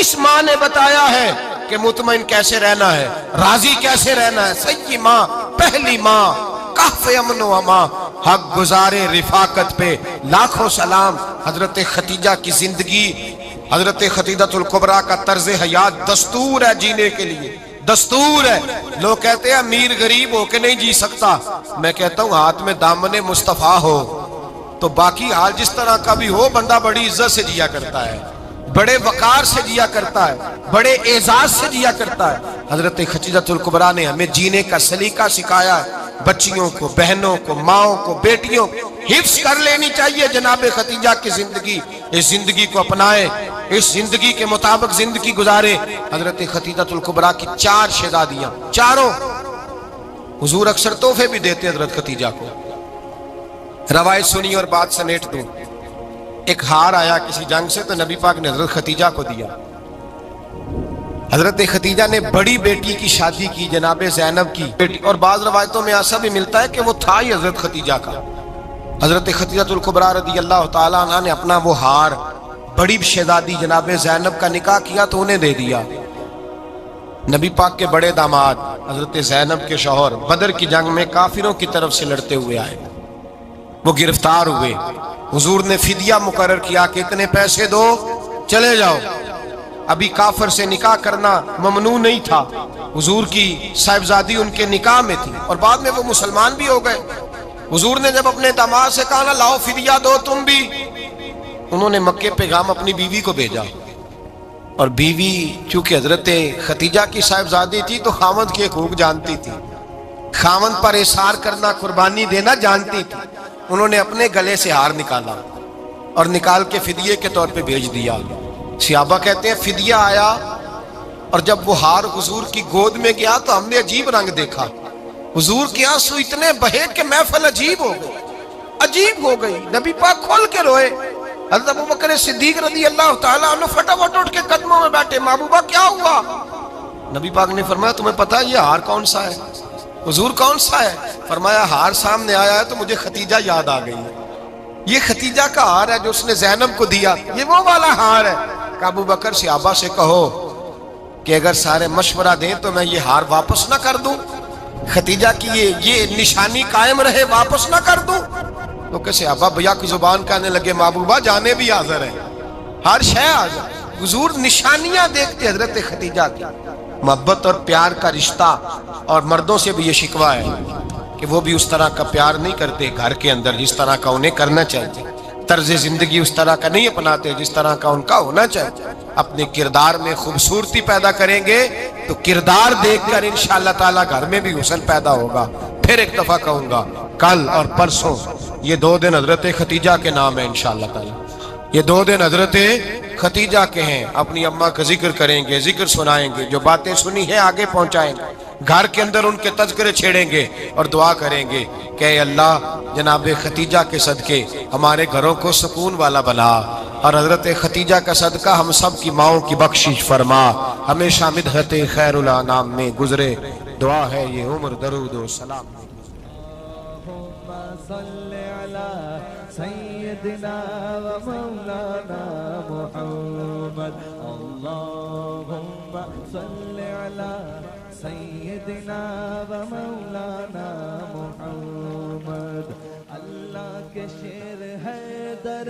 اس ماں نے بتایا ہے کہ مطمئن کیسے رہنا ہے، راضی کیسے رہنا ہے۔ سیدی ماں، پہلی ماں، کہف امن و امان، حق گزارے رفاقت پہ لاکھوں سلام۔ حضرت خدیجہ کی زندگی، حضرت خدیجۃ الکبریٰ کا طرز حیات دستور ہے جینے کے لیے، دستور ہے۔ لوگ کہتے ہیں امیر غریب ہو کے نہیں جی سکتا، میں کہتا ہوں ہاتھ میں دامن مصطفیٰ ہو تو باقی حال جس طرح کا بھی ہو، بندہ بڑی عزت سے جیا کرتا ہے، بڑے وقار سے جیا کرتا ہے، بڑے اعزاز سے جیا کرتا ہے۔ حضرت خدیجۃ الکبریٰ نے ہمیں جینے کا سلیقہ سکھایا ہے، بچیوں کو، بہنوں کو، ماؤں کو، بیٹیوں کو حفظ کر لینی چاہیے جناب خدیجہ کی زندگی، اس زندگی کو اپنائیں، اس زندگی کے مطابق زندگی گزارے۔ حضرت خدیجۃ الکبریٰ کی 4 شہزادیاں، چاروں حضور اکثر تحفے بھی دیتے حضرت خدیجہ کو۔ روایت سنی اور بات سمیٹ دوں، ایک ہار آیا کسی جنگ سے تو نبی پاک نے حضرت خدیجہ کو دیا۔ حضرت خدیجہ نے بڑی بیٹی کی شادی کی، جناب زینب کی بیٹی، اور بعض روایتوں میں ایسا بھی ملتا ہے کہ وہ تھا ہی حضرت خدیجہ کا۔ حضرت خدیجۃ الکبریٰ رضی اللہ تعالیٰ عنہ نے اپنا وہ ہار بڑی شہزادی جناب زینب کا نکاح کیا تو انہیں دے دیا۔ نبی پاک کے بڑے داماد حضرت زینب کے شوہر بدر کی جنگ میں کافروں کی طرف سے لڑتے ہوئے آئے، وہ گرفتار ہوئے، حضور نے فدیہ مقرر کیا کہ اتنے پیسے دو چلے جاؤ۔ ابھی کافر سے نکاح کرنا ممنوع نہیں تھا، حضور کی صاحبزادی ان کے نکاح میں تھی اور بعد میں وہ مسلمان بھی ہو گئے۔ حضور نے جب اپنے داماد سے کہا نا لاؤ فدیہ دو تم بھی، انہوں نے مکے پیغام اپنی بیوی کو بھیجا، اور بیوی چونکہ حضرت خدیجہ کی صاحبزادی تھی تو خاوند کے حقوق جانتی تھی، خاوند پر احسار کرنا، قربانی دینا جانتی تھی۔ انہوں نے اپنے گلے سے ہار نکالا اور نکال کے فدیے کے طور پہ بھیج دیا۔ صحابہ کہتے ہیں فدیہ آیا اور جب وہ ہار حضور کی گود میں گیا تو ہم نے عجیب رنگ دیکھا، حضور کے آنسو اتنے بہے کہ محفل عجیب ہو گئی، عجیب ہو گئی، نبی پاک کھول کے روئے۔ حضرت ابوبکر صدیق رضی اللہ تعالیٰ عنہ فٹافٹ اٹھ کے قدموں میں بیٹھے، محبوبہ کیا ہوا؟ نبی پاک نے فرمایا تمہیں پتہ ہے یہ ہار کون سا ہے؟ حضور کون سا ہے؟ فرمایا ہار سامنے آیا ہے تو مجھے خدیجہ یاد آ گئی ہے، یہ خدیجہ کا ہار ہے جو اس نے زینب کو دیا، یہ وہ والا ہار ہے۔ کہ ابو بکر صحابہ سے کہو کہ اگر سارے مشورہ دیں تو میں یہ ہار واپس نہ کر دوں، خدیجہ کی یہ نشانی قائم رہے، واپس نہ کر دوں؟ تو کہ صحابہ بھیا کی زبان کہنے لگے محبوبہ جانے بھی حاضر ہیں، ہر شے حاضر۔ حضور نشانیاں دیکھتے حضرت خدیجہ کی، محبت اور پیار کا رشتہ، اور مردوں سے بھی یہ شکوہ ہے کہ وہ بھی اس طرح کا پیار نہیں کرتے گھر کے اندر جس طرح کا انہیں کرنا چاہیے، طرز زندگی اس طرح کا نہیں اپناتے جس طرح کا ان کا ہونا چاہیے۔ اپنے کردار میں خوبصورتی پیدا کریں گے تو کردار دیکھ کر انشاءاللہ تعالی گھر میں بھی حسن پیدا ہوگا۔ پھر ایک دفعہ کہوں گا، کل اور پرسوں یہ 2 دن حضرت ختیجہ کے نام ہے انشاءاللہ تعالی، یہ 2 دن حضرت ختیجہ کے ہیں۔ اپنی اماں کا ذکر کریں گے، ذکر سنائیں گے، جو باتیں سنی ہیں آگے پہنچائیں گے، گھر کے اندر ان کے تذکرے چھیڑیں گے اور دعا کریں گے کہ اے اللہ جناب ختیجہ کے صدقے ہمارے گھروں کو سکون والا بنا، اور حضرت ختیجہ کا صدقہ ہم سب کی ماؤں کی بخشش فرما، ہمیشہ مدحت خیر الانام میں گزرے۔ دعا ہے یہ عمر درود و سلام۔ اللهم صل على سيدنا ومولانا محمد، اللهم صل على سيدنا ومولانا محمد۔ اللہ کے شیر ہے در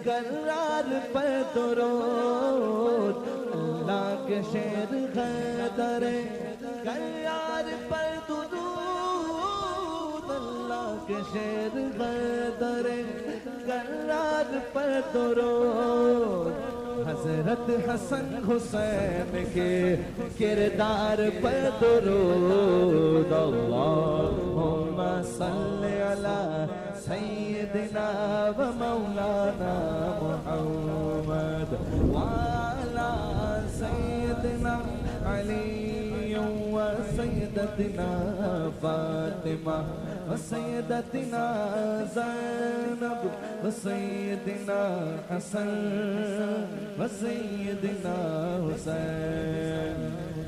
کرار پر درود، اللہ کے شیر ہے در کرار پر درود، اللہ کے شیر ہے در کرار پر درود۔ حضرت حسن حسین کے کردار پر درود، اللہم صل علی سیدنا و مولانا محمد وعلی سیدنا علی و سیدتنا فاطمہ و سیدتنا زینب و سیدنا حسن و سیدنا حسین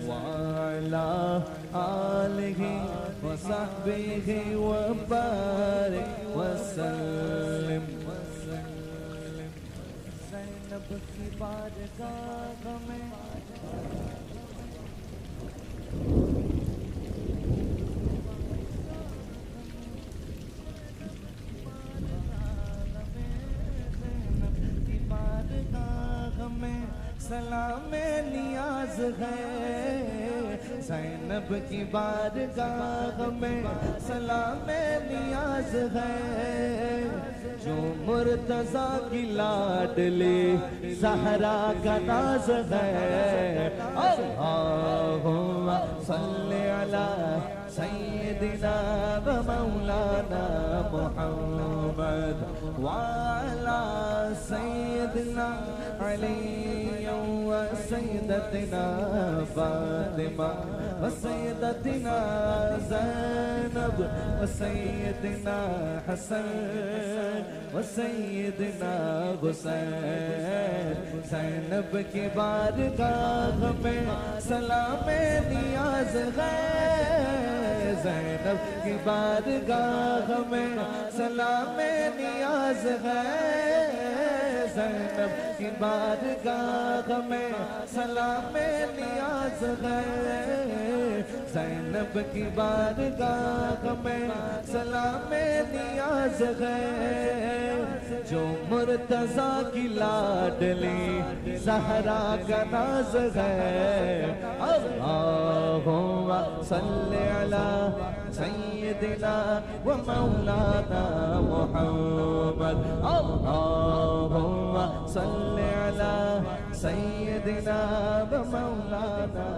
وعلی آلہ و صحبہ و بارک وسلم۔ زینب کی بارگاہ میں سلام نیاز ہے، زینب کی بارگاہ میں سلام نیاز ہے، جو مرتضیٰ کی لاڈلی زہرا کا ناز ہے۔ اللہم صلی علی سیدنا و مولانا محمد وعلی سیدنا علی و سیدتنا فاطمہ و سیدتنا زینب و سیدنا حسن و سیدنا حسین۔ زینب کی بارگاہ میں سلام نیاز ہے، زینب کی بارگاہ میں سلام نیاز ہے، زینب کی بارگاہ میں سلام نیاز ہے، زینب کی بارگاہ میں سلام نیاز ہے، جو مرتضیٰ کی لاڈلی زہرا کا ناز ہے۔ اللہم صلی علی سیدنا و مولانا محمد، اللہم صلی علی سیدنا و مولانا